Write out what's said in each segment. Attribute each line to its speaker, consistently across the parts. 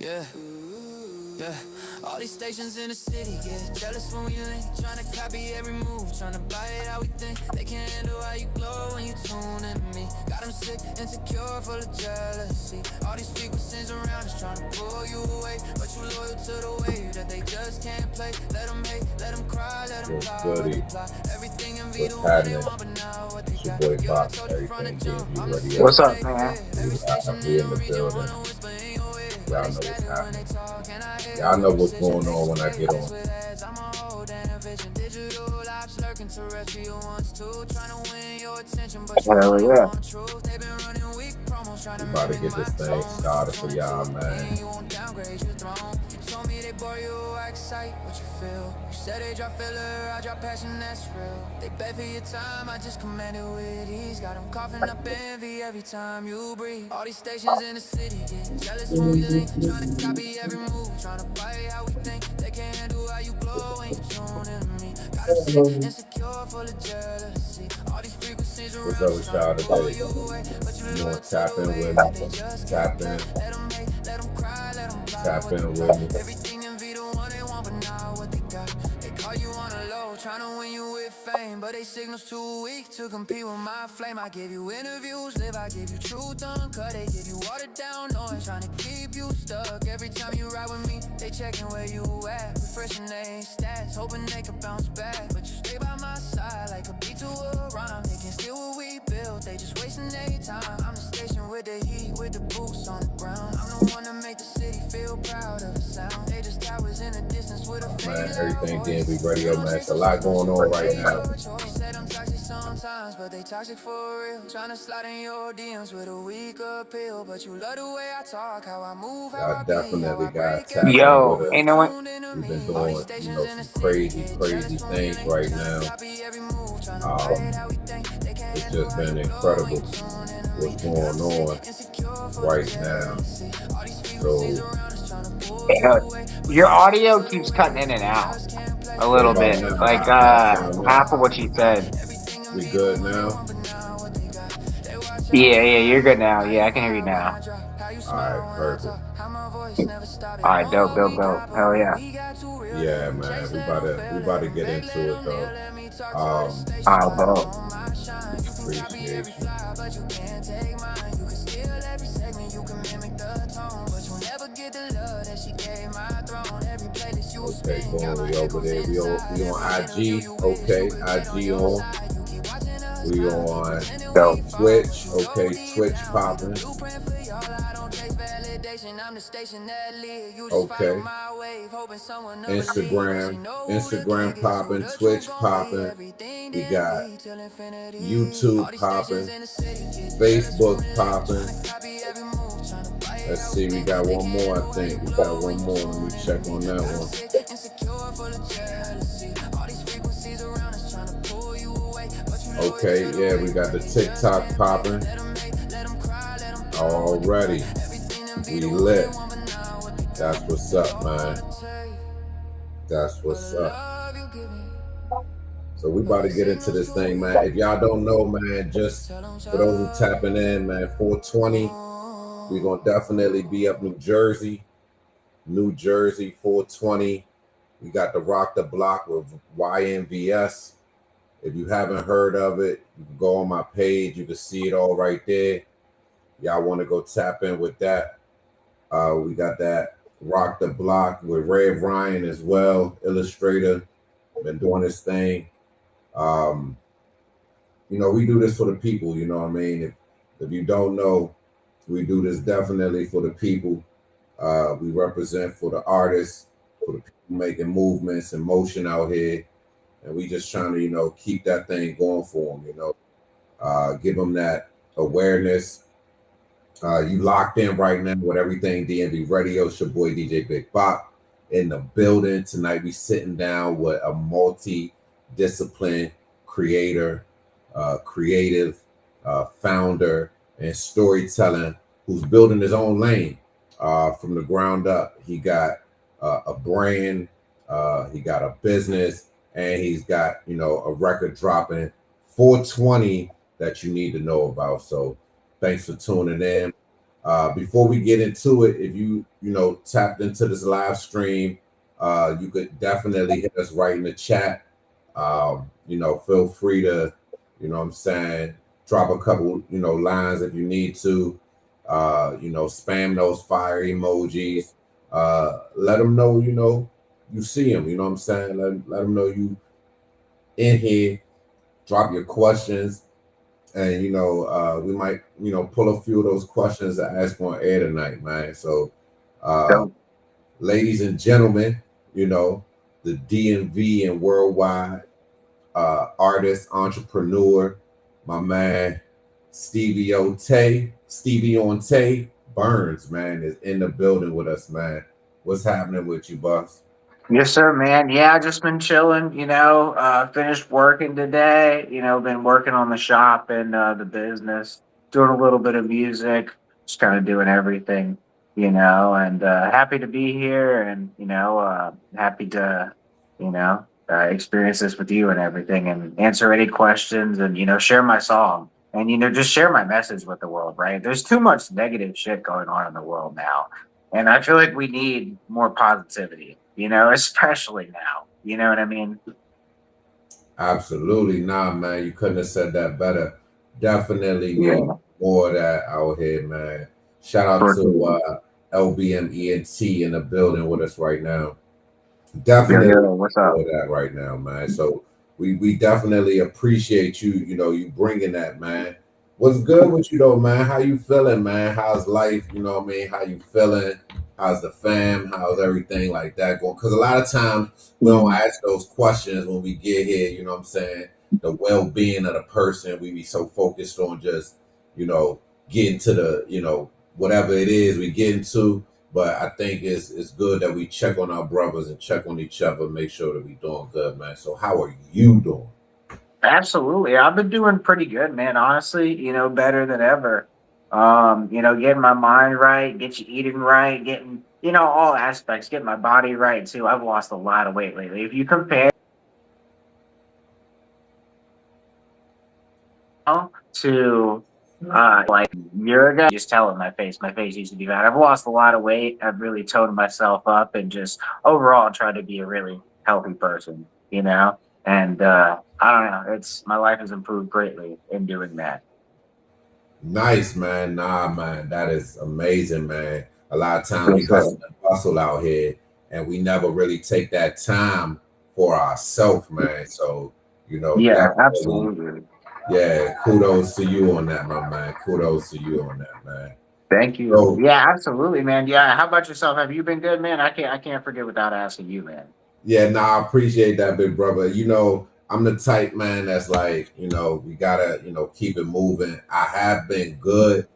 Speaker 1: Yeah. Yeah, all these stations in the city get jealous when we link, trying to copy every move, trying to buy it how we think. They can't handle how you glow when you tune into me. Got them sick, insecure, full of jealousy. All these frequencies around us trying to pull you away, but you loyal to the wave that they just can't play. Let them hate, let them cry, let them fly. Everything in V the one they want, but now what they got. You I told you from the jump, I'm the city
Speaker 2: What's up,
Speaker 1: they
Speaker 2: man?
Speaker 1: fear. Every station in the region wanna whisper in your ear.
Speaker 3: Y'all know what's happening. Y'all know what's going on when I get on.
Speaker 2: Hell yeah.
Speaker 3: We about to get this thing started for y'all, man.
Speaker 1: They bore you, I excite what you feel. You said they drop filler, I drop passion, that's real. They beg for your time, I just command it with ease. Got them coughing up envy every time you breathe. All these stations in the city get jealous when we link, trying to copy every move, trying to buy how we think. They can't handle how you glow when you tune into me. Got them sick, insecure, full of jealousy. All these frequencies around.
Speaker 3: What's up with y'all today? You know, tap in with me. Tap in. Tap in with me.
Speaker 1: Everything in V the one they want, but now what they got. They call you on a low, trying to win you with fame, but they signals too weak to compete with my flame. I give you interviews, live, I give you truth uncut. They give you watered down noise, trying to keep you stuck. Every time you ride with me, they checking where you at, refreshing their stats, hoping they could bounce back. But you stay by my side like a beat to a rhyme. They can steal what we built, they just wasting their time. I'm the station with the heat, with the boots on the ground. I'm the one to make the city feel proud of the sound. They just towers in the distance with a
Speaker 3: man, EverythingDMV Radio, man. It's a lot going on right now.
Speaker 1: Said I'm toxic sometimes, but they toxic for real. Trying to slide in your DMs with a weak appeal, but you love the way I talk, how I move, how
Speaker 3: Y'all definitely got tap
Speaker 2: Yo,
Speaker 3: in with
Speaker 2: ain't
Speaker 3: us.
Speaker 2: no one.
Speaker 3: We've been doing, some crazy things right now. It's just been incredible what's going on right now. So
Speaker 2: Your audio keeps cutting in and out a little bit, like half of what you said.
Speaker 3: We good now?
Speaker 2: Yeah, you're good now. Yeah, I can hear you now.
Speaker 3: All right, perfect.
Speaker 2: All right, dope. Hell yeah.
Speaker 3: Yeah, man, we about to get into it though.
Speaker 2: All right, dope.
Speaker 3: Appreciate you. Okay, boom, we over there. We on IG. Okay, IG on. We on Twitch. Okay, Twitch popping. Okay. Instagram popping, Twitch popping. We got YouTube popping, Facebook popping. Let's see, we got one more, I think. We got one more. Let me check on that one. Okay, yeah, we got the TikTok popping. Already. We lit. That's what's up, man. That's what's up. So we about to get into this thing, man. If y'all don't know, man, just for those who tapping in, man, 420, we're going to definitely be up New Jersey, 420. We got the Rock the Block with YNVS. If you haven't heard of it, you can go on my page. You can see it all right there. Y'all want to go tap in with that. We got that Rock the Block with Red Ryan as well, illustrator. Been doing this thing. We do this for the people, you know what I mean? If you don't know, we do this definitely for the people. We represent for the artists, for the people making movements and motion out here. And we just trying to, keep that thing going for them, give them that awareness. You locked in right now with Everything DMV Radio. It's your boy DJ Big Bop in the building. Tonight we sitting down with a multi-discipline creator, creative, founder, and storytelling who's building his own lane from the ground up. He got a brand, he got a business, and he's got, a record dropping 420 that you need to know about. So thanks for tuning in. Before we get into it, if you tapped into this live stream, you could definitely hit us right in the chat. Feel free to, what I'm saying, drop a couple, lines if you need to. Spam those fire emojis. Let them know, you see them. You know what I'm saying? Let them know you in here. Drop your questions, and we might, pull a few of those questions to ask on air tonight, man. So, ladies and gentlemen, the DMV and worldwide artist, entrepreneur, my man StevieOn Tay Burnz, man, is in the building with us, man. What's happening with you, boss?
Speaker 2: Yes, sir, man. Yeah, I just been chilling, finished working today, been working on the shop and the business, doing a little bit of music, just kind of doing everything, and happy to be here and, happy to, experience this with you and everything and answer any questions and, share my song and, just share my message with the world, right? There's too much negative shit going on in the world now. And I feel like we need more positivity, especially now. You know what I mean?
Speaker 3: Absolutely. Nah, man, you couldn't have said that better. Definitely need more of that out here, man. Shout out to LBMENT in the building with us right now. Definitely
Speaker 2: what's up?
Speaker 3: That right now, man. So we definitely appreciate you, you bringing that, man. What's good with you though, man? How you feeling, man? How's life? You know what I mean? How you feeling? How's the fam? How's everything like that going? Because a lot of times we don't ask those questions when we get here, you know what I'm saying? The well-being of the person. We be so focused on just, getting to the, whatever it is we get into. But I think it's good that we check on our brothers and check on each other, make sure that we doing good, man. So how are you doing?
Speaker 2: Absolutely. I've been doing pretty good, man. Honestly, better than ever. Getting my mind right, get you eating right, getting, all aspects, getting my body right too. I've lost a lot of weight lately. If you compare to like a year ago, just tell it my face used to be bad. I've lost a lot of weight. I've really toned myself up and just overall tried to be a really healthy person, and I don't know, my life has improved greatly in doing that.
Speaker 3: Nice, man. Nah, man, that is amazing, man. A lot of times we hustle out here and we never really take that time for ourselves, man. So,
Speaker 2: yeah, absolutely.
Speaker 3: Yeah, kudos to you on that, my man. Kudos to you on that, man.
Speaker 2: Thank you. So, yeah, absolutely, man. Yeah, how about yourself? Have you been good, man? I can't forget without asking you, man.
Speaker 3: Yeah, I appreciate that, big brother. I'm the type, man, that's like, we gotta, keep it moving. I have been good,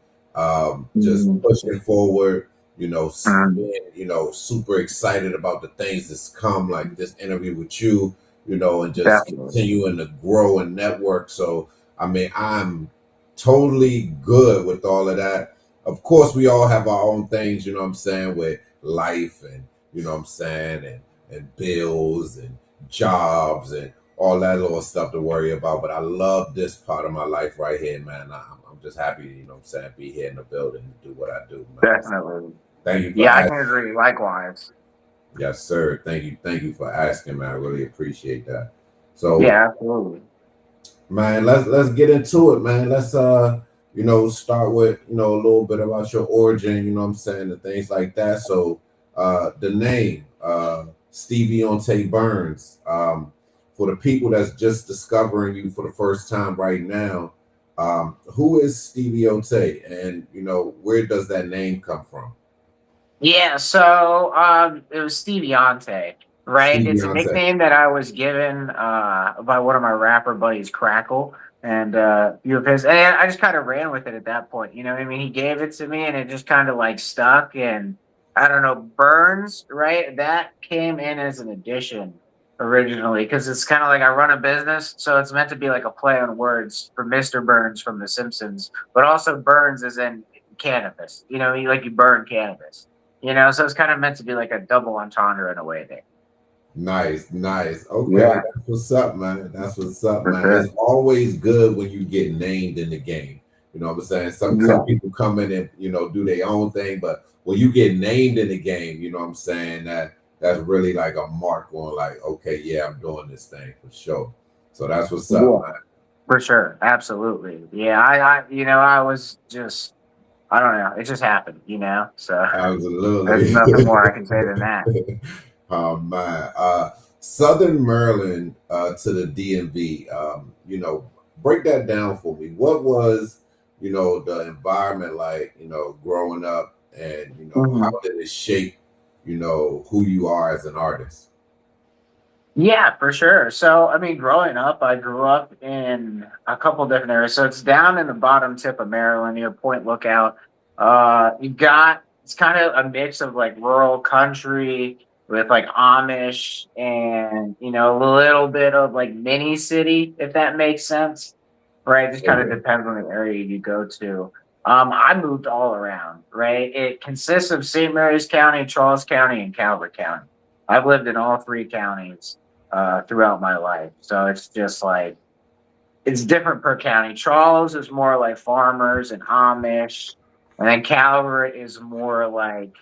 Speaker 3: just pushing forward, being, super excited about the things that's come, like this interview with you, and just continuing to grow and network. So, I mean, I'm totally good with all of that. Of course, we all have our own things, you know what I'm saying, with life and, you know what I'm saying, and bills and jobs and all that little stuff to worry about. But I love this part of my life right here, man. I'm just happy, be here in the building and do what I do, man.
Speaker 2: Definitely.
Speaker 3: Thank you.
Speaker 2: Yeah, I can agree. Likewise.
Speaker 3: Yes, sir. Thank you for asking, man. I really appreciate that. So
Speaker 2: yeah, absolutely.
Speaker 3: Man, let's get into it, man. Let's start with, a little bit about your origin, you know what I'm saying, and things like that. So the name, StevieOn Tay Burnz, for the people that's just discovering you for the first time right now, who is StevieOn Tay, and where does that name come from?
Speaker 2: Yeah, so it was StevieOn Tay, right? It's a nickname that I was given by one of my rapper buddies, Crackle, and a few of his, and I just kind of ran with it at that point. You know what I mean? He gave it to me, and it just kind of like stuck. And I don't know, Burnz, right? That came in as an addition originally because it's kind of like I run a business, so it's meant to be like a play on words for Mr. Burns from The Simpsons, but also Burns is in cannabis. You burn cannabis. So it's kind of meant to be like a double entendre in a way there.
Speaker 3: Nice. Okay, yeah. That's what's up, man. It's always good when you get named in the game. You know what I'm saying? Some people come in and, you know, do their own thing, but when you get named in the game, you know what I'm saying, that's really like a mark on like, okay, yeah, I'm doing this thing for sure. So that's what's up, man.
Speaker 2: For sure. Absolutely. Yeah, I you know, I was just, I don't know, it just happened, you know. So
Speaker 3: absolutely,
Speaker 2: there's nothing more I can say than that.
Speaker 3: Oh man. Southern Maryland to the DMV, you know, break that down for me. What was, you know, the environment like, you know, growing up, and, you know, how did it shape, you know, who you are as an artist?
Speaker 2: Yeah, for sure. So, I mean, growing up, I grew up in a couple different areas. So it's down in the bottom tip of Maryland, near Point Lookout. It's kind of a mix of like rural country with like Amish and, you know, a little bit of like mini city, if that makes sense. Right. It just kind of depends on the area you go to. I moved all around, right? It consists of St. Mary's County, Charles County, and Calvert County. I've lived in all three counties throughout my life. So it's just like, it's different per county. Charles is more like farmers and Amish. And then Calvert is more like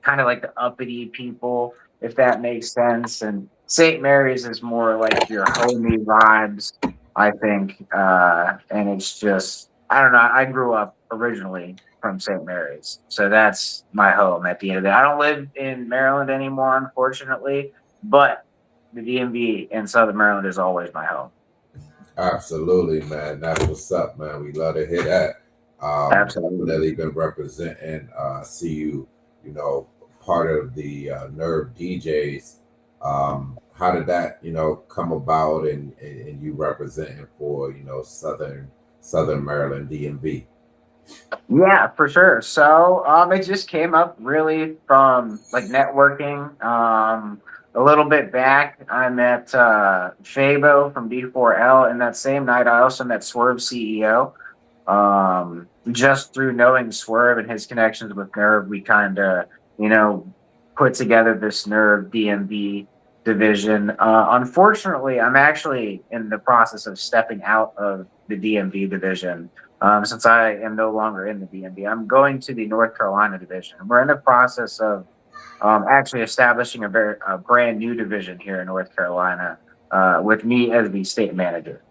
Speaker 2: kind of like the uppity people, if that makes sense. And St. Mary's is more like your homey vibes, I think. And it's just, I don't know. I grew up originally from St. Mary's. So that's my home at the end of the day. I don't live in Maryland anymore, unfortunately, but the DMV in Southern Maryland is always my home.
Speaker 3: Absolutely, man. That's what's up, man. We love to hear that.
Speaker 2: Absolutely.
Speaker 3: Definitely been representing, see you, you know, part of the Nerve DJs. How did that, you know, come about, and you representing for, you know, Southern Maryland DMV?
Speaker 2: Yeah, for sure. So it just came up really from like networking. A little bit back, I met Fabo from D4L, and that same night I also met Swerve CEO. Just through knowing Swerve and his connections with Nerve, we kind of, you know, put together this Nerve DMV division. Unfortunately, I'm actually in the process of stepping out of the DMV division. Since I am no longer in the DMV, I'm going to the North Carolina division. We're in the process of actually establishing a brand new division here in North Carolina with me as the state manager.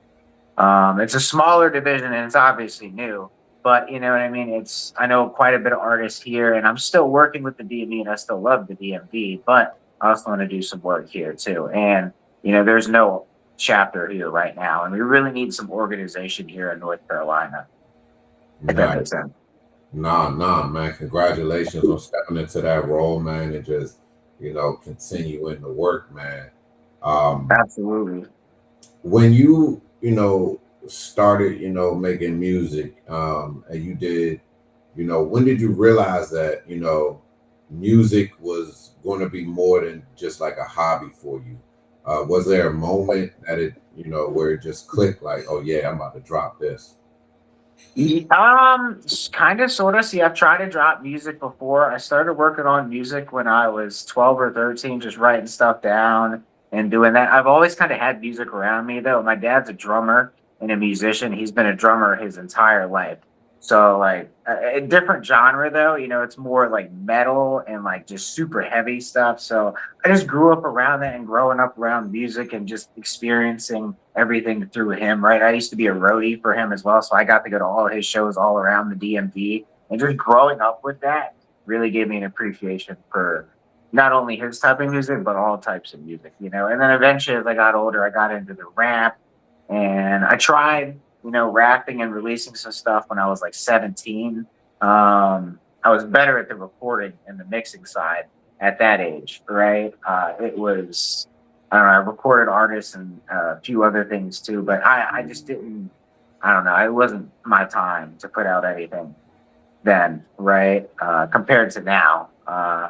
Speaker 2: It's a smaller division and it's obviously new, but you know what I mean? I know quite a bit of artists here, and I'm still working with the DMV, and I still love the DMV, but I also want to do some work here too. And, you know, there's no chapter here right now, and we really need some organization here in North Carolina. If that makes sense.
Speaker 3: Nah, man. Congratulations on stepping into that role, man, and just, you know, continuing the work, man.
Speaker 2: Absolutely.
Speaker 3: When you know, started, you know, making music, and you did, you know, when did you realize that, you know, music was going to be more than just like a hobby for you? Was there a moment that it, you know, where it just clicked, like, oh yeah, I'm about to drop this?
Speaker 2: Kind of, sort of. See, I've tried to drop music before. I started working on music when I was 12 or 13, just writing stuff down and doing that. I've always kind of had music around me, though. My dad's a drummer and a musician. He's been a drummer his entire life. So, like, a different genre, though. You know, it's more like metal and like just super heavy stuff. So I just grew up around that and growing up around music and just experiencing everything through him, right? I used to be a roadie for him as well. So I got to go to all his shows all around the DMV. And just growing up with that really gave me an appreciation for not only his type of music, but all types of music, you know? And then eventually, as I got older, I got into the rap, and I tried, you know, rapping and releasing some stuff when I was like 17. I was better at the recording and the mixing side at that age, right? It was, I don't know, I recorded artists and a few other things too, but I just didn't, I don't know, it wasn't my time to put out anything then, right? Compared to now,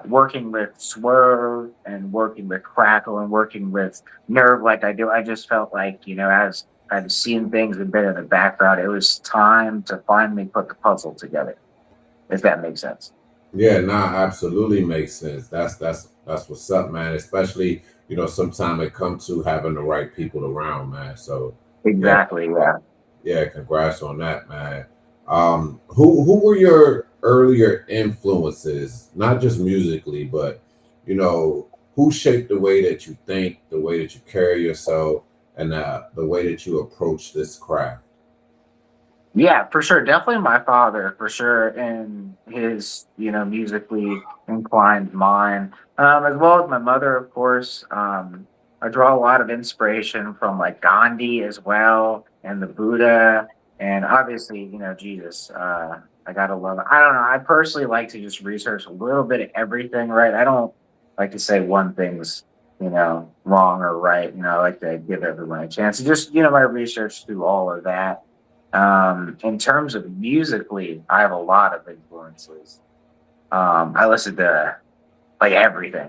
Speaker 2: working with Swerve and working with Crackle and working with Nerve like I do, I just felt like, you know, as I've seen things a bit in the background, it was time to finally put the puzzle together, if that makes sense.
Speaker 3: Yeah, absolutely makes sense. That's what's up, man. Especially, you know, sometimes it comes to having the right people around, man. So
Speaker 2: exactly, yeah.
Speaker 3: Yeah, congrats on that, man. Who were your earlier influences, not just musically, but you know, who shaped the way that you think, the way that you carry yourself, and the way that you approach this craft?
Speaker 2: Yeah, for sure. Definitely my father, for sure, and his, musically inclined mind, as well as my mother, of course. I draw a lot of inspiration from like Gandhi as well, and the Buddha, and obviously, Jesus. I gotta love it. I don't know. I personally like to just research a little bit of everything, right? I don't like to say one thing's, wrong or right. I like to give everyone a chance. And just, my research through all of that. In terms of musically, I have a lot of influences. I listen to like everything,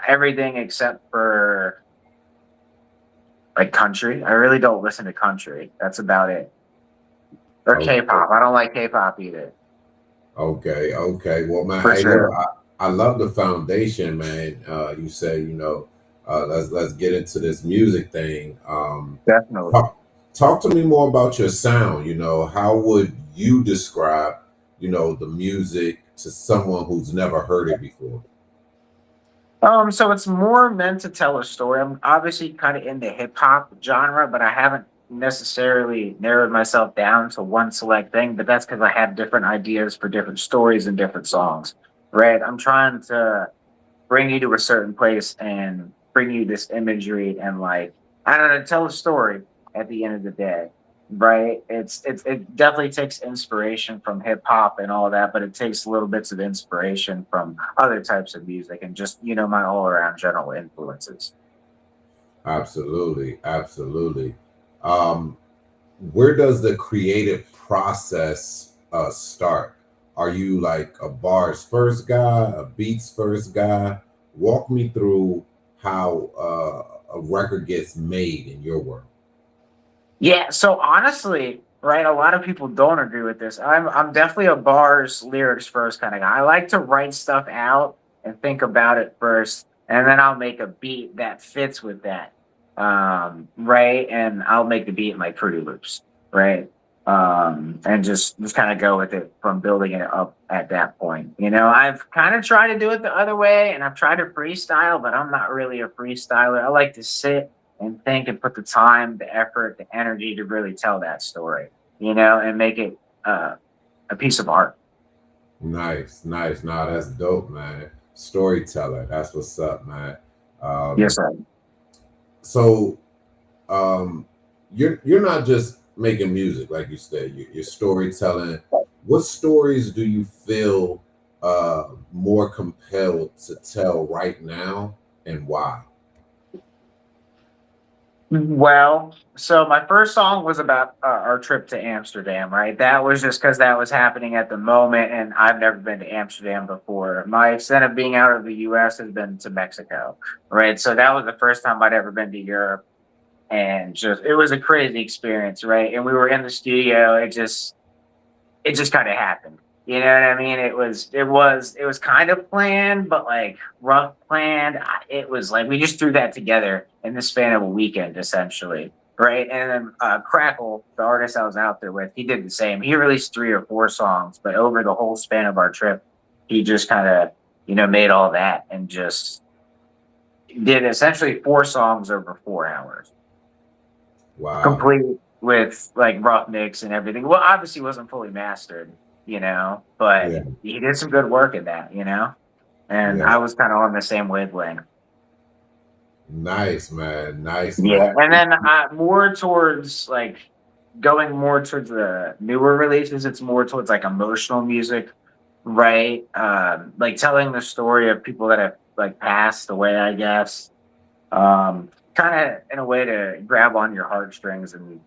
Speaker 2: everything except for like country. I really don't listen to country. That's about it. Or
Speaker 3: Okay,
Speaker 2: K-pop. I don't like K-pop either.
Speaker 3: okay. Well, man,
Speaker 2: For
Speaker 3: hey, look,
Speaker 2: sure.
Speaker 3: I love the foundation, man. You say, let's get into this music thing.
Speaker 2: Definitely.
Speaker 3: Talk to me more about your sound. How would you describe, the music to someone who's never heard it before?
Speaker 2: So it's more meant to tell a story. I'm obviously kind of in the hip hop genre, but I haven't necessarily narrowed myself down to one select thing. But that's because I have different ideas for different stories and different songs. Right? I'm trying to bring you to a certain place and bring you this imagery and like I don't know, tell a story at the end of the day. Right? It definitely takes inspiration from hip hop and all that, but it takes little bits of inspiration from other types of music and just, my all around general influences.
Speaker 3: Absolutely, absolutely. Um, where does the creative process start? Are you like a bars first guy, a beats first guy? Walk me through how a record gets made in your world.
Speaker 2: Yeah, so honestly, right, a lot of people don't agree with this. I'm definitely a bars, lyrics first kind of guy. I like to write stuff out and think about it first, and then I'll make a beat that fits with that. Right, and I'll make the beat in like Fruity Loops, right? And just kind of go with it from building it up at that point. I've kind of tried to do it the other way, and I've tried to freestyle, but I'm not really a freestyler. I like to sit and think and put the time, the effort, the energy to really tell that story, and make it a piece of art.
Speaker 3: Nice, nice. Nah, that's dope, man. Storyteller. That's what's up, man.
Speaker 2: Yes,
Speaker 3: Um,
Speaker 2: sir.
Speaker 3: so um, you're not just making music, like you said. You're storytelling. What stories do you feel more compelled to tell right now, and why?
Speaker 2: Well, so my first song was about our trip to Amsterdam, right? That was just because that was happening at the moment, and I've never been to Amsterdam before. My extent of being out of the U.S. has been to Mexico, right? So that was the first time I'd ever been to Europe, and just it was a crazy experience, right? And we were in the studio. It just kind of happened. You know what I mean? It was kind of planned, but like rough planned. It was like we just threw that together in the span of a weekend, essentially, right? And then Crackle, the artist I was out there with, he did the same. He released 3 or 4 songs, but over the whole span of our trip, he just kind of made all that and just did essentially 4 songs over 4 hours
Speaker 3: Wow.
Speaker 2: complete with like rough mix and everything. Well, obviously wasn't fully mastered, but
Speaker 3: Yeah.
Speaker 2: he did some good work in that, and
Speaker 3: Yeah.
Speaker 2: I was kind of on the same wavelength.
Speaker 3: Nice, man. Nice, man.
Speaker 2: Yeah. And then more towards like going more towards the newer releases, it's more towards like emotional music, right? Like telling the story of people that have like passed away, I guess. Kind of in a way to grab on your heartstrings and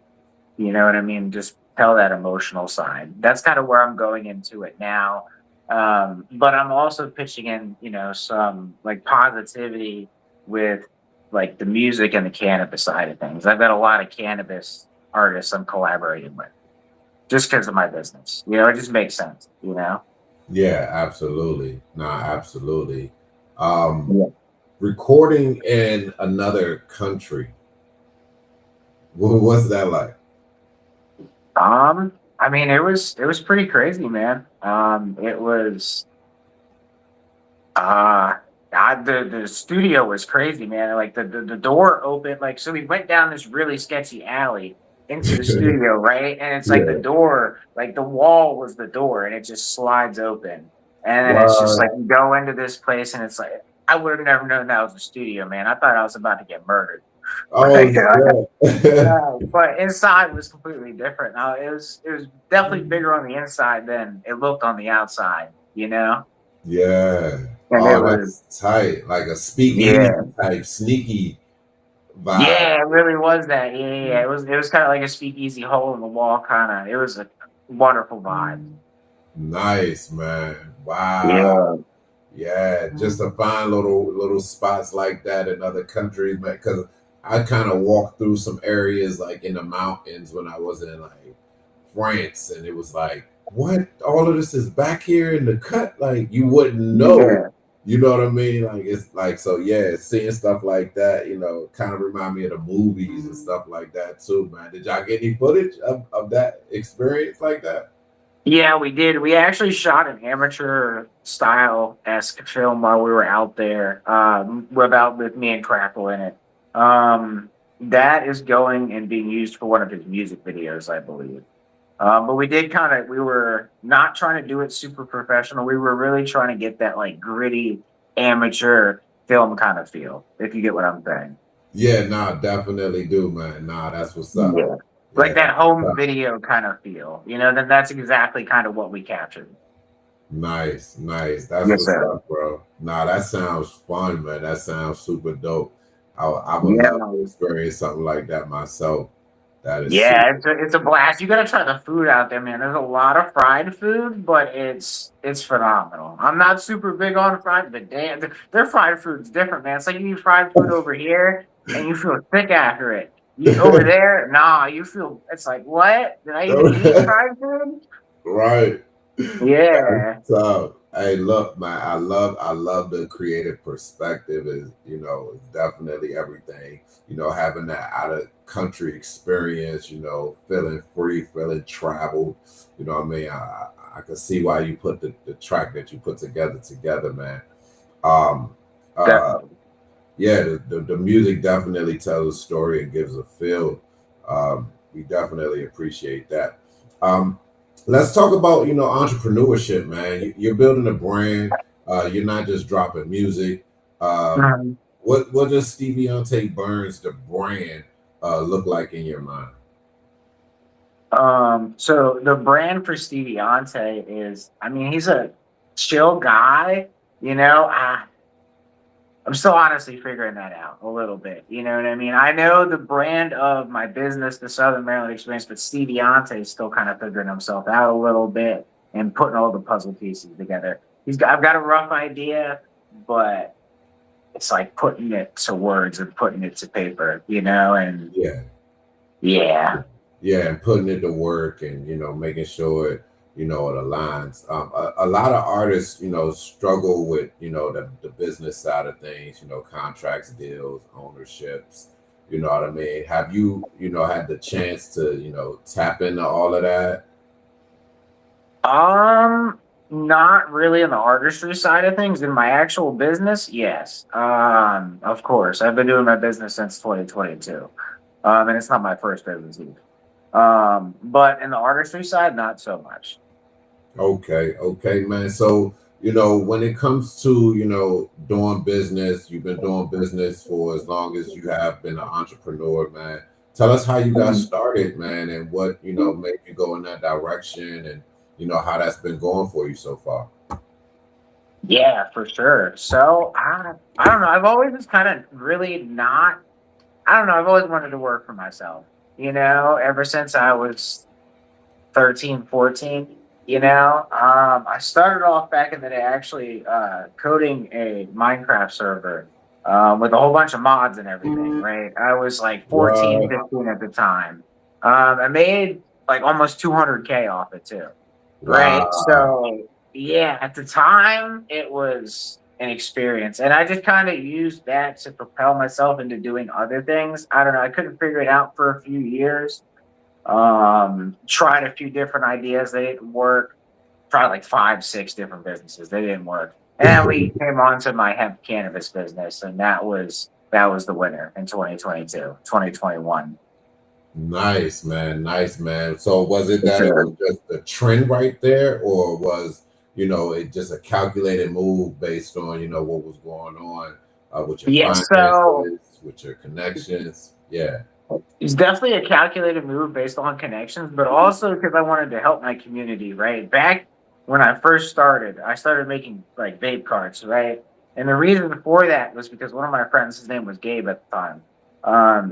Speaker 2: you know what I mean? Just tell that emotional side. That's kind of where I'm going into it now. But I'm also pitching in, some like positivity with like the music and the cannabis side of things. I've got a lot of cannabis artists I'm collaborating with just because of my business. It just makes sense.
Speaker 3: Yeah, absolutely. Nah, absolutely. Um,
Speaker 2: Yeah.
Speaker 3: recording in another country. What was that like?
Speaker 2: I mean, it was pretty crazy, man. It was the studio was crazy, man. Like the door opened, like so we went down this really sketchy alley into the studio, right? And it's like the
Speaker 3: Yeah.
Speaker 2: door, like the wall was the door, and it just slides open, and then it's just like
Speaker 3: Wow.
Speaker 2: you go into this place, and it's like I would have never known that was a studio, man. I thought I was about to get murdered.
Speaker 3: Oh, yeah.
Speaker 2: But inside was completely different. Now it was definitely bigger on the inside than it looked on the outside, you know?
Speaker 3: Yeah.
Speaker 2: And it
Speaker 3: Oh,
Speaker 2: was
Speaker 3: that's tight. Like a speakeasy
Speaker 2: yeah.
Speaker 3: type sneaky vibe.
Speaker 2: Yeah, it really was that. Yeah. It was kind of like a speakeasy hole in the wall kind of. It was a wonderful vibe.
Speaker 3: Nice, man. Wow.
Speaker 2: Yeah.
Speaker 3: Yeah, just to find little spots like that in other countries, man. Because I kind of walked through some areas like in the mountains when I was in like France, and it was like, what? All of this is back here in the cut. Like you wouldn't know.
Speaker 2: Yeah.
Speaker 3: You know what I mean? Like it's like so. Yeah, seeing stuff like that, kind of remind me of the movies and stuff like that too, man. Did y'all get any footage of that experience like that?
Speaker 2: Yeah, we did. We actually shot an amateur style esque film while we were out there, with me and Crackle in it. That is going and being used for one of his music videos, I believe. But we were not trying to do it super professional. We were really trying to get that like gritty amateur film kind of feel, if you get what I'm saying.
Speaker 3: Yeah, nah, definitely do, man. Nah, that's what's up.
Speaker 2: Yeah. Like
Speaker 3: Yeah,
Speaker 2: that
Speaker 3: that's what's
Speaker 2: home
Speaker 3: up.
Speaker 2: video kind of feel, then that's exactly kind of what we captured.
Speaker 3: Nice, nice. That's
Speaker 2: Yes,
Speaker 3: what's
Speaker 2: sir.
Speaker 3: up, bro. Nah, that sounds fun, man. That sounds super dope. I would love to
Speaker 2: Yeah.
Speaker 3: experience something like that myself. That is super.
Speaker 2: Yeah, it's a blast. You gotta try the food out there, man. There's a lot of fried food, but it's phenomenal. I'm not super big on fried, but damn, their fried food's different, man. It's like you eat fried food over here and you feel sick after it. You over there, nah, you feel it's like what? Did I even eat fried food?
Speaker 3: Right.
Speaker 2: Yeah.
Speaker 3: So, hey, look, man, I love the creative perspective. Is definitely everything. Having that out of country experience. Feeling free, feeling traveled. You know what I mean? I can see why you put the track that you put together, man. Um, uh,
Speaker 2: Definitely.
Speaker 3: yeah, the music definitely tells a story and gives a feel. We definitely appreciate that. Um, let's talk about entrepreneurship, man. You're building a brand. You're not just dropping music. Um,
Speaker 2: Mhm.
Speaker 3: what does StevieOn Tay Burnz, the brand, look like in your mind?
Speaker 2: So the brand for StevieOnTay is, I mean, he's a chill guy, you know. I'm still honestly figuring that out a little bit. You know what I mean? I know the brand of my business, the Southern Maryland Experience, but StevieOnTay is still kind of figuring himself out a little bit and putting all the puzzle pieces together. I've got a rough idea, but it's like putting it to words and putting it to paper, and
Speaker 3: Yeah.
Speaker 2: yeah.
Speaker 3: Yeah, and putting it to work and making sure it aligns. A lot of artists struggle with the business side of things, contracts, deals, ownerships. You know what I mean? Have you had the chance to tap into all of that?
Speaker 2: Not really in the artistry side of things. In my actual business, yes. Of course. I've been doing my business since 2022. And it's not my first business either. But in the artistry side, not so much.
Speaker 3: Okay, man. So when it comes to doing business, you've been doing business for as long as you have been an entrepreneur, man. Tell us how you got started, man, and what made you go in that direction, and how that's been going for you so far.
Speaker 2: Yeah, for sure. So I don't know. I've always just kind of really not. I don't know. I've always wanted to work for myself. Ever since I was 13, 14. I started off back in the day actually coding a Minecraft server with a whole bunch of mods and everything, right? I was like 14,
Speaker 3: Right,
Speaker 2: 15 at the time. I made like almost 200K off it too, right?
Speaker 3: wow,
Speaker 2: So yeah, at the time it was an experience, and I just kind of used that to propel myself into doing other things. I don't know. I couldn't figure it out for a few years. Tried a few different ideas. They didn't work. Tried like 5, 6 different businesses. They didn't work. And then we came on to my hemp cannabis business, and that was the winner in 2022, 2021.
Speaker 3: Nice, man. Nice, man. So was it that it was just a trend right there, or was, it just a calculated move based on, what was going on with your finances, with your connections? Yeah.
Speaker 2: It's definitely a calculated move based on connections, but also because I wanted to help my community, right? Back when I first started, I started making like vape carts, right? And the reason for that was because one of my friends, his name was Gabe at the time.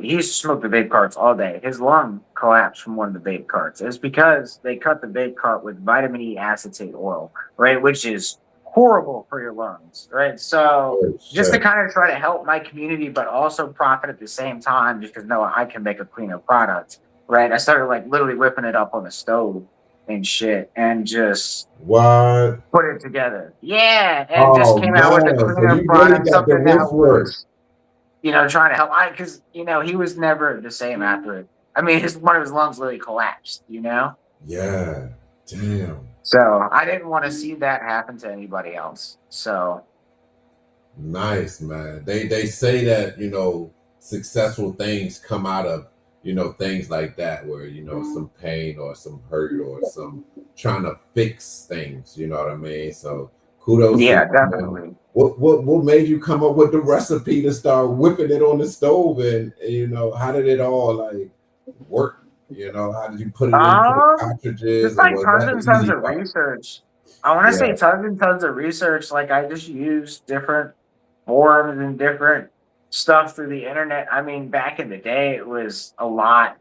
Speaker 2: He used to smoke the vape carts all day. His lung collapsed from one of the vape carts. It's because they cut the vape cart with vitamin E acetate oil, right? Which is horrible for your lungs, right? So just to kind of try to help my community, but also profit at the same time, because no, I can make a cleaner product, right? I started like literally whipping it up on the stove and shit, and just put it together. Yeah, and just came out with a cleaner product, something that was, trying to help. Because he was never the same after it. I mean, one of his lungs literally collapsed.
Speaker 3: Yeah. Damn.
Speaker 2: So I didn't want to see that happen to anybody else. So
Speaker 3: nice, man. They say that successful things come out of things like that, where some pain or some hurt or some trying to fix things. You know what I mean? So kudos.
Speaker 2: Yeah, definitely.
Speaker 3: Man. What made you come up with the recipe to start whipping it on the stove, and how did it all like work? How did you put it into the cartridges?
Speaker 2: Just like tons and tons of research. I want to say tons and tons of research. Like I just used different forums and different stuff through the internet. I mean, back in the day, it was a lot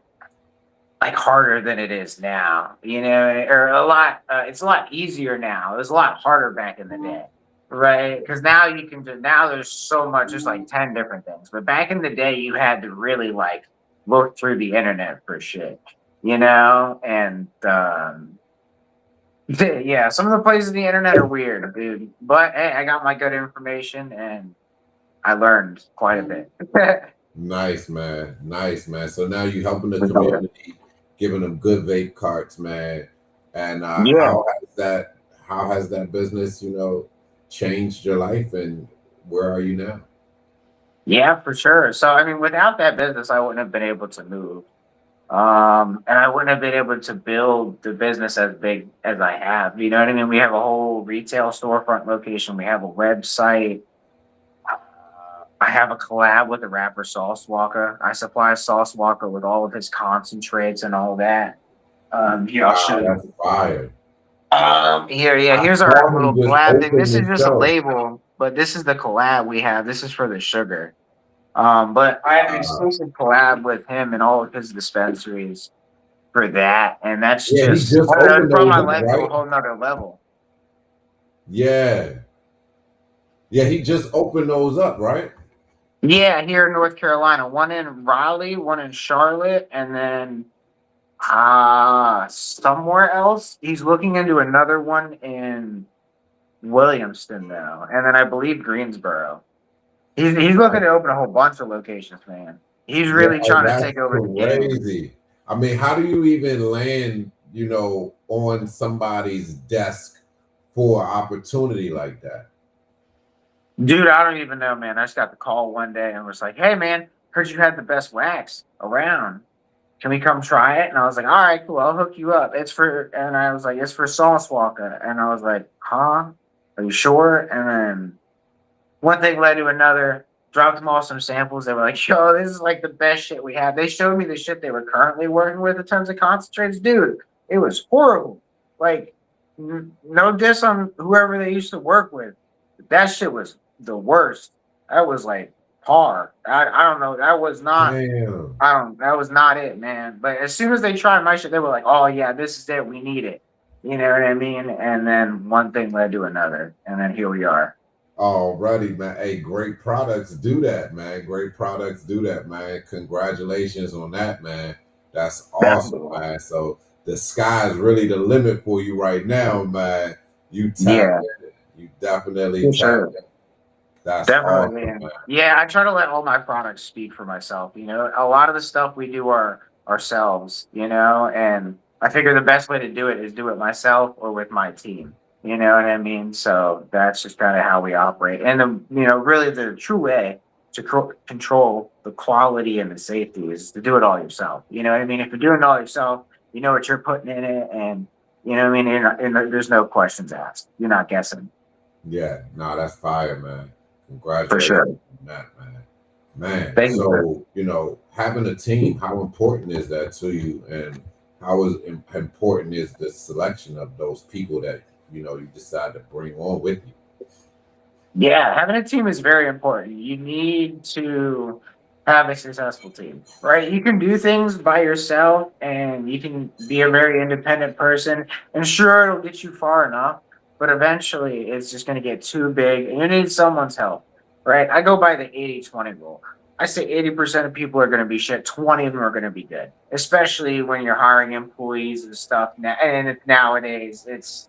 Speaker 2: like harder than it is now, or a lot. It's a lot easier now. It was a lot harder back in the day, right? Because now now there's so much. There's like 10 different things. But back in the day, you had to really like look through the internet for shit, and yeah, some of the places on the internet are weird, dude. But hey, I got my good information and I learned quite a bit.
Speaker 3: Nice, man. Nice, man. So now you're helping the community, giving them good vape carts, man. And how has that business, changed your life, and where are you now?
Speaker 2: Yeah, for sure. So I mean, without that business, I wouldn't have been able to move. And I wouldn't have been able to build the business as big as I have. You know what I mean? We have a whole retail storefront location. We have a website. I have a collab with the rapper Sauce Walker. I supply Sauce Walker with all of his concentrates and all that. Here, I'll show you.
Speaker 3: That's fire.
Speaker 2: Here's our little collab thing. This is just a label, but this is the collab we have. This is for the sugar. But I have an exclusive collab with him and all of his dispensaries for that, and that's just brought my life to a whole nother level.
Speaker 3: Yeah, he just opened those up, right?
Speaker 2: Yeah, here in North Carolina, one in Raleigh, one in Charlotte, and then somewhere else. He's looking into another one in Williamston now, and then I believe Greensboro. He's looking to open a whole bunch of locations, man. He's really trying to take over the game.
Speaker 3: Crazy. I mean, how do you even land, on somebody's desk for an opportunity like that?
Speaker 2: Dude, I don't even know, man. I just got the call one day and was like, hey, man, heard you had the best wax around. Can we come try it? And I was like, all right, cool. I'll hook you up. It's for Sauce Walker. And I was like, huh? Are you sure? And then one thing led to another. Dropped them all some samples. They were like, yo, this is like the best shit we have. They showed me the shit they were currently working with in terms of concentrates. Dude, it was horrible. Like, no diss on whoever they used to work with. That shit was the worst. That was like par. I don't know. That was not.
Speaker 3: Damn.
Speaker 2: That was not it, man. But as soon as they tried my shit, they were like, "Oh yeah, this is it. We need it." You know what I mean? And then one thing led to another, and then here we are.
Speaker 3: Alrighty, man. Hey, great products do that, man. Great products do that, man. Congratulations on that, man. That's awesome, man. So the sky's really the limit for you right now, man. You tapped it. You definitely tapped it. That's
Speaker 2: definitely,
Speaker 3: awesome, man.
Speaker 2: Yeah, I try to let all my products speak for myself. A lot of the stuff we do are ourselves, and I figure the best way to do it is do it myself or with my team. You know what I mean? So that's just kind of how we operate. And really the true way to control the quality and the safety is to do it all yourself. You know what I mean? If you're doing it all yourself, you know what you're putting in it, and you know what I mean. And there's no questions asked. You're not guessing.
Speaker 3: Yeah, no, that's fire, man. Congratulations
Speaker 2: For sure.
Speaker 3: on that, man. Man,
Speaker 2: Thank
Speaker 3: so having a team, how important is that to you, and how important is the selection of those people that you decide to bring on with you?
Speaker 2: Yeah, having a team is very important. You need to have a successful team, right? You can do things by yourself and you can be a very independent person, and sure, it'll get you far enough, but eventually it's just going to get too big and you need someone's help, right? I go by the 80-20 rule. I say 80% of people are going to be shit, 20 of them are going to be good, especially when you're hiring employees and stuff. And nowadays, it's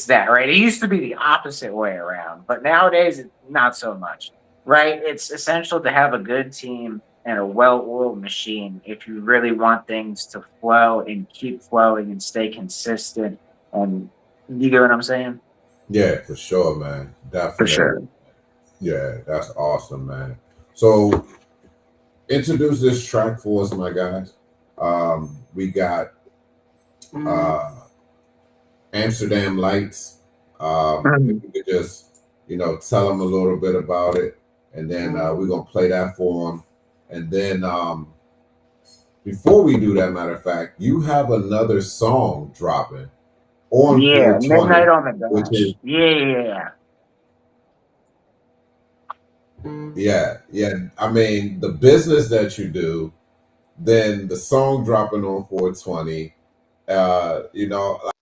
Speaker 2: that, right? It used to be the opposite way around, but nowadays it's not so much, right? It's essential to have a good team and a well-oiled machine if you really want things to flow and keep flowing and stay consistent. And you get what I'm saying?
Speaker 3: Yeah, for sure, man. Definitely.
Speaker 2: For sure.
Speaker 3: Yeah, that's awesome, man. So introduce this track for us, my guys. We got Amsterdam Lights. If you could just, tell them a little bit about it, and then we're gonna play that for them. And then before we do that, matter of fact, you have another song dropping on 420,
Speaker 2: Midnight on the Dash.
Speaker 3: which is yeah. I mean, the business that you do, then the song dropping on 420.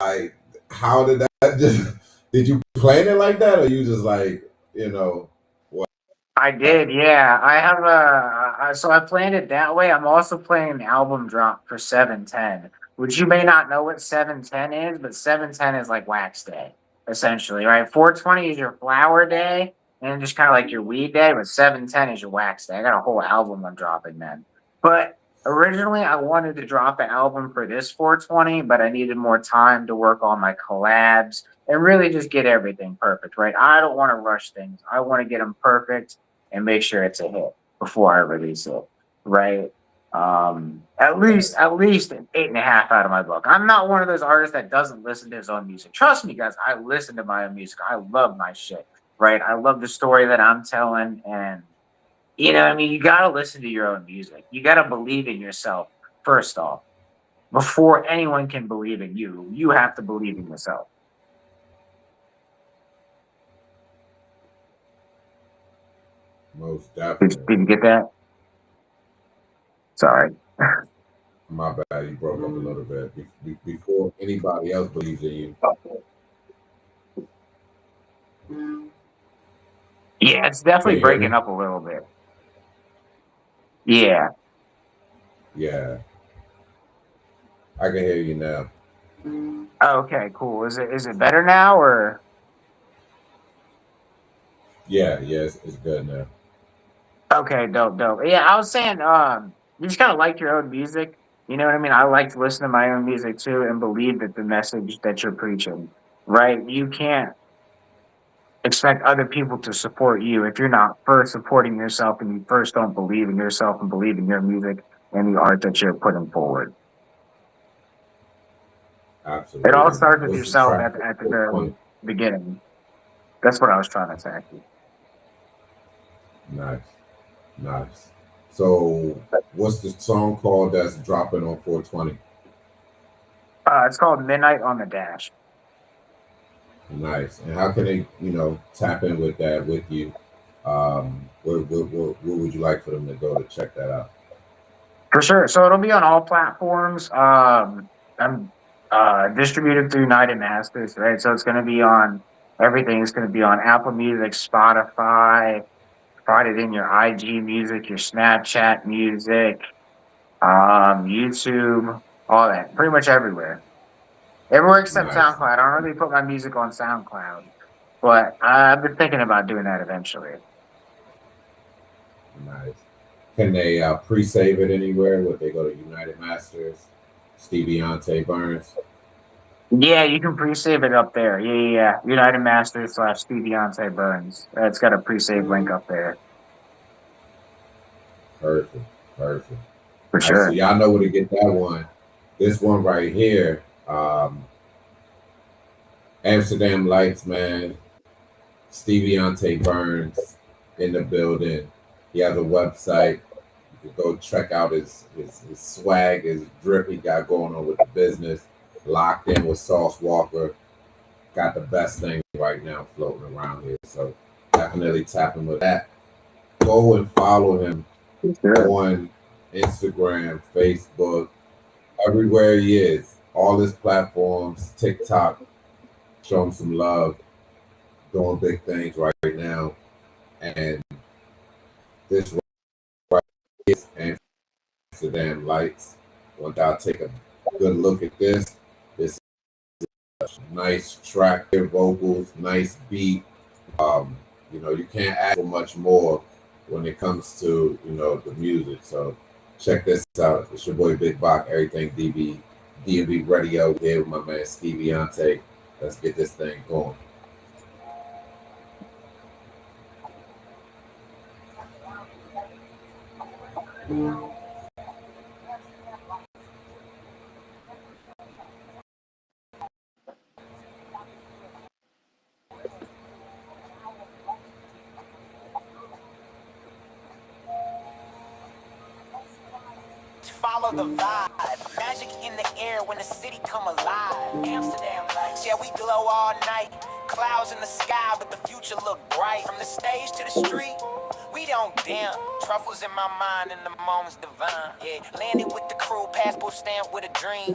Speaker 3: Like, how did that just, did you plan it like that, or you just like, what?
Speaker 2: I did, yeah. I have so I planned it that way. I'm also planning an album drop for 710, which you may not know what 710 is, but 710 is like wax day, essentially, right? 420 is your flower day, and just kind of like your weed day, but 710 is your wax day. I got a whole album I'm dropping then. But originally, I wanted to drop an album for this 420, but I needed more time to work on my collabs and really just get everything perfect, right? I don't want to rush things. I want to get them perfect and make sure it's a hit before I release it, right? At least an 8.5 out of my book. I'm not one of those artists that doesn't listen to his own music. Trust me, guys, I listen to my own music. I love my shit, right? I love the story that I'm telling, and you got to listen to your own music. You got to believe in yourself, first off. Before anyone can believe in you, you have to believe in yourself.
Speaker 3: Most definitely.
Speaker 2: Did you get that? Sorry.
Speaker 3: My bad, you broke up a little bit. Before anybody else believes in you.
Speaker 2: Yeah, it's definitely breaking up a little bit. Yeah.
Speaker 3: Yeah. I can hear you now.
Speaker 2: Okay, cool. Is it better now, or?
Speaker 3: Yeah, it's good now.
Speaker 2: Okay, dope. Yeah, I was saying, you just gotta like your own music. You know what I mean? I like to listen to my own music too and believe that the message that you're preaching, right? You can't expect other people to support you if you're not first supporting yourself and you first don't believe in yourself and believe in your music and the art that you're putting forward.
Speaker 3: Absolutely.
Speaker 2: It all starts with yourself at the very beginning. That's what I was trying to say.
Speaker 3: Nice. So, what's the song called that's dropping on 420?
Speaker 2: It's called Midnight on the Dash.
Speaker 3: Nice. And how can they, tap in with that with you? Where would you like for them to go to check that out?
Speaker 2: For sure. So it'll be on all platforms. I'm distributed through United Masters, right? So it's going to be on everything. It's going to be on Apple Music, Spotify, find it in your IG music, your Snapchat music, YouTube, all that. Pretty much everywhere. Everywhere except SoundCloud. I don't really put my music on SoundCloud, but I've been thinking about doing that eventually.
Speaker 3: Nice. Can they pre-save it anywhere? Would they go to United Masters, StevieOn Tay Burnz?
Speaker 2: Yeah, you can pre-save it up there. Yeah. United Masters / StevieOn Tay Burnz. It's got a pre-save link up there.
Speaker 3: Perfect.
Speaker 2: For
Speaker 3: All right,
Speaker 2: sure.
Speaker 3: so y'all know where to get that one. This one right here, Amsterdam Lights, man. StevieOn Tay Burnz in the building. He has a website. You can go check out his swag, his drip he got going on with the business. Locked in with Sauce Walker. Got the best thing right now floating around here. So definitely tap him with that. Go and follow him on Instagram, Facebook, everywhere he is. All his platforms, TikTok. Show him some love. Doing big things right now. And this right here is Amsterdam Lights. Once I take a good look at this, this is a nice track, vocals, nice beat. You can't ask for much more when it comes to, the music. So check this out. It's your boy Big Bach, EverythingDMV Radio here with my man StevieOn Tay. Let's get this thing going.
Speaker 1: Follow the vibe, magic in the air when the city come alive. Amsterdam lights, yeah, we glow all night. Clouds in the sky, but the future look bright. From the stage to the street, we don't dim. Truffles in my mind and the moment's divine. Yeah, landed with the crew, passport stamp with a dream.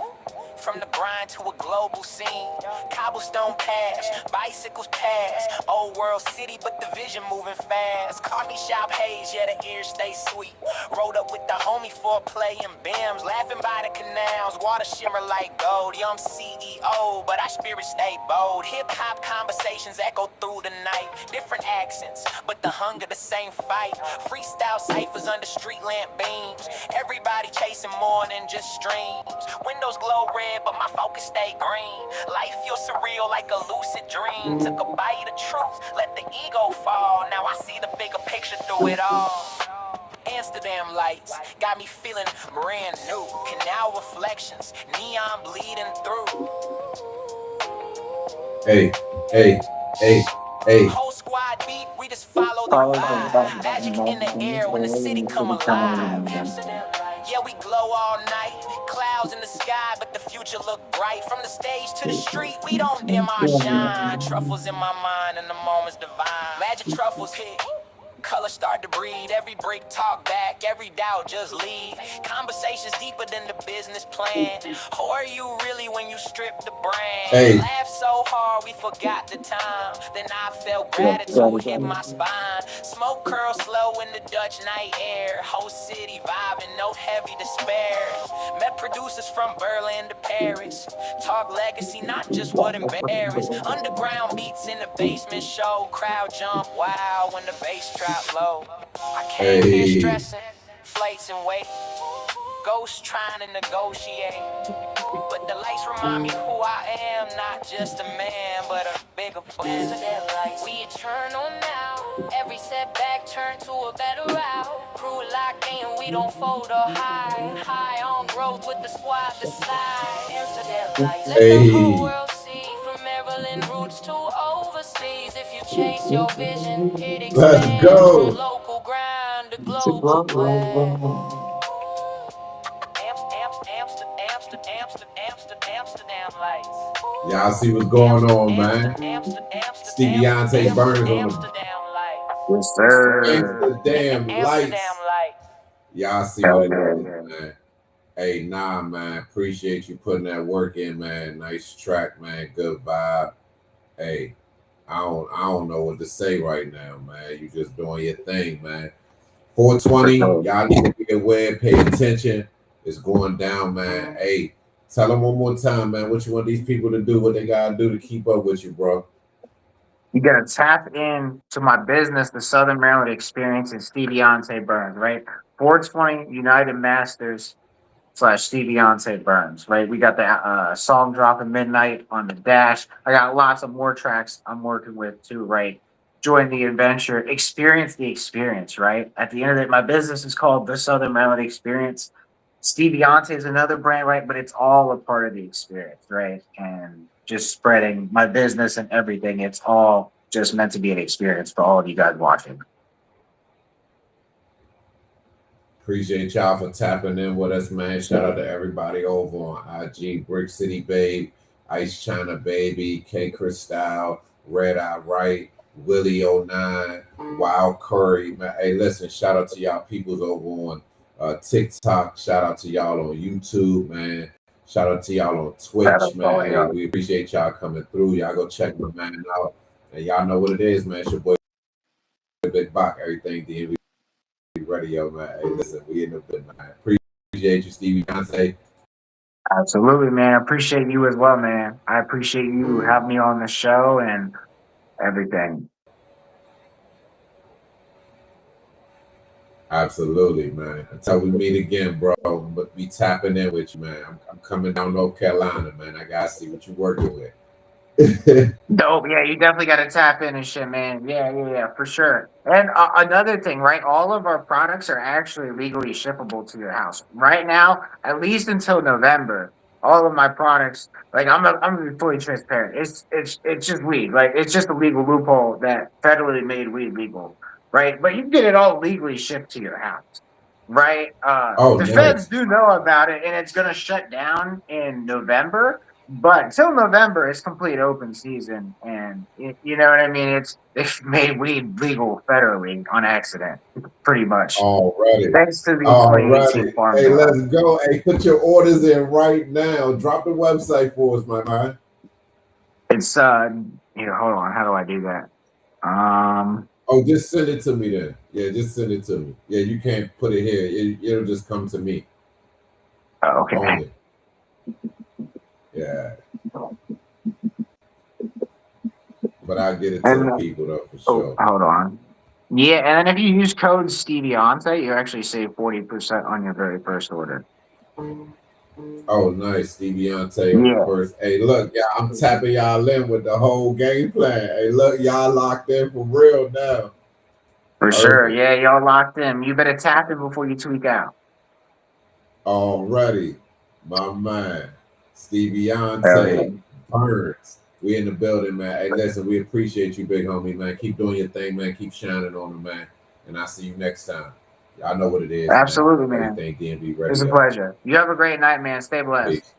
Speaker 1: From the grind to a global scene. Cobblestone pass, bicycles pass. Old world city, but the vision moving fast. Coffee shop haze, yeah, the ears stay sweet. Rolled up with the homie for play and bims. Laughing by the canals, water shimmer like gold. Yeah, I'm CEO, but our spirits stay bold. Hip hop conversations echo through the night. Different accents, but the hunger the same fight. Freestyle ciphers under street lamp beams. Everybody chasing more than just streams. Windows glow red, but my focus stay green. Life feels surreal like a lucid dream. Took a bite of truth, let the ego fall. Now I see the bigger picture through it all. Amsterdam lights got me feeling brand new. Canal reflections, neon bleeding through.
Speaker 3: Hey.
Speaker 1: Whole squad beat, we just follow the vibe. Magic in the air when the city come alive. Amsterdam lights, yeah, we glow all night. Clouds in the sky, but the future look bright. From the stage to the street, we don't dim our shine. Truffles in my mind and the moment's divine. Magic truffles hit. Colors start to breathe, every break talk back, every doubt just leave. Conversations deeper than the business plan. Who are you really when you strip the brand?
Speaker 3: Hey.
Speaker 1: Laughed so hard we forgot the time. Then I felt gratitude hit my spine. Smoke curl slow in the Dutch night air. Whole city vibing, no heavy despair. Met producers from Berlin to Paris. Talk legacy, not just what embarrassed. Underground beats in the basement show. Crowd jump wild when the bass drop low. I came here stressing, flights and wait. Ghosts trying to negotiate. But the lights remind me who I am. Not just a man, but a bigger plan. We eternal now. Every setback turned to a better route. Crew locked in, we don't fold or hide. High on growth with the squad beside. Amsterdam lights. Let the whole world see. From Maryland roots to overseas. If you chase your vision, it expands.
Speaker 3: Let's go.
Speaker 1: From local grind to global plan. Amsterdam lights.
Speaker 3: Y'all see what's going on, man. StevieOn Tay Burnz on the
Speaker 2: Yes, sir.
Speaker 3: Amsterdam lights. Y'all see what it is, man. Hey, nah, man. Appreciate you putting that work in, man. Nice track, man. Good vibe. Hey, I don't know what to say right now, man. You just doing your thing, man. 420, y'all need to be aware, pay attention. It's going down, man. Hey, tell them one more time, man, what you want these people to do, what they gotta do to keep up with you, bro.
Speaker 2: You gotta tap in to my business, the Southern Maryland Experience, and StevieOn Tay Burnz, right? 420 United Masters / StevieOn Tay Burnz, right? We got the song dropping midnight on the dash. I got lots of more tracks I'm working with too, right? Join the adventure, experience the experience, right? At the end of it, my business is called The Southern Melody Experience. StevieOn Tay is another brand, right? But it's all a part of the experience, right? And just spreading my business and everything. It's all just meant to be an experience for all of you guys watching.
Speaker 3: Appreciate y'all for tapping in with us, man. Shout out to everybody over on IG, Brick City Babe, Ice China Baby, K Cristal, Red Eye Right, Willie 09, Wild Curry. Man, hey, listen, shout out to y'all peoples over on TikTok. Shout out to y'all on YouTube, man. Shout out to y'all on Twitch, man. Hey, we appreciate y'all coming through. Y'all go check my man out. And y'all know what it is, man. It's your boy Big Bach, EverythingDMV Radio, man. Hey, listen, we in the bit, man. Appreciate you, StevieOn Tay.
Speaker 2: Absolutely, man. I appreciate you as well, man. I appreciate you having me on the show and everything.
Speaker 3: Absolutely, man. Until we meet again, bro. But be tapping in with you, man. I'm coming down North Carolina, man. I gotta see what you're working with.
Speaker 2: Dope. Yeah, you definitely got to tap in and shit, man. Yeah, for sure. And another thing, right? All of our products are actually legally shippable to your house right now, at least until November. All of my products, like I'm gonna be fully transparent. It's just weed. Like it's just a legal loophole that federally made weed legal, right? But you can get it all legally shipped to your house, right? The feds do know about it, and it's gonna shut down in November. But until November, it's complete open season, and you know what I mean. It's made weed legal federally on accident, pretty much.
Speaker 3: Already.
Speaker 2: Thanks to the 2018 Farm
Speaker 3: Bill. Hey, let's go. Hey, put your orders in right now. Drop the website for us, my man.
Speaker 2: It's here. Hold on. How do I do that?
Speaker 3: Oh, just send it to me then. Yeah, just send it to me. Yeah, you can't put it here. It'll just come to me.
Speaker 2: Oh, okay.
Speaker 3: Only. Yeah. But I'll get it to the people though for sure.
Speaker 2: Hold on. Yeah, and then if you use code StevieOnTay, you actually save 40% on your very first order.
Speaker 3: Oh, nice. StevieOn Tay on the first. Hey, look, yeah, I'm tapping y'all in with the whole game plan. Hey, look, y'all locked in for real now.
Speaker 2: For sure. Yeah, y'all locked in. You better tap in before you tweak out.
Speaker 3: Alrighty, my man. StevieOn Tay Burnz. We in the building, man. Hey, listen, we appreciate you, big homie, man. Keep doing your thing, man. Keep shining on them, man. And I'll see you next time. Y'all know what it is.
Speaker 2: Absolutely, man.
Speaker 3: EverythingDMV Radio.
Speaker 2: It's a pleasure. You have a great night, man. Stay blessed.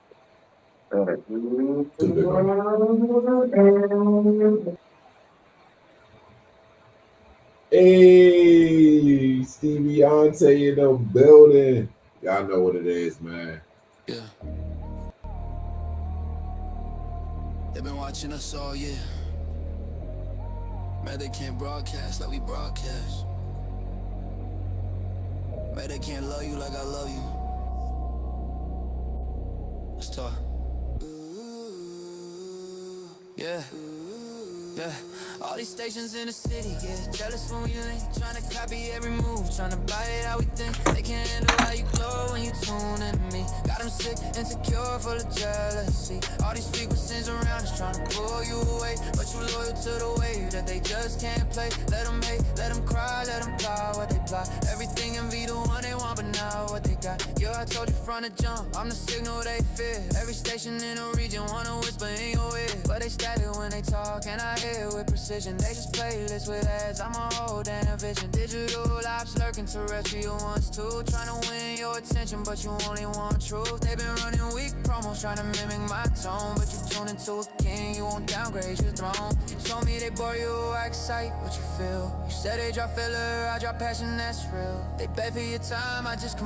Speaker 3: Hey, StevieOn Tay in the building. Y'all know what it is, man.
Speaker 1: Yeah. They've been watching us all year. Man, they can't broadcast like we broadcast. Man, they can't love you like I love you. Let's talk. Yeah. Yeah. All these stations in the city get jealous when we link, trying to copy every move, trying to buy it how we think. They can't handle how you glow when you tune into me. Got them sick, insecure, full of jealousy. All these frequencies around us trying to pull you away, but you loyal to the wave that they just can't play. Let them hate, let them cry, let them plot what they plot. Everything in V the one they want, but not what they got. Yo, I told you from the jump, I'm the signal they fear. Every station in the region wanna whisper in your ear, but they static when they talk, and I hear with precision. They just playlists with ads, I'm a whole damn vision. Digital ops lurking, terrestrial ones too. Trying to win your attention, but you only want truth. They've been running weak promos, trying to mimic my tone, but you tune into a king, you won't downgrade your throne. You told me they bore you, I excite what you feel. You said they drop filler, I drop passion, that's real. They bet for your time, I just come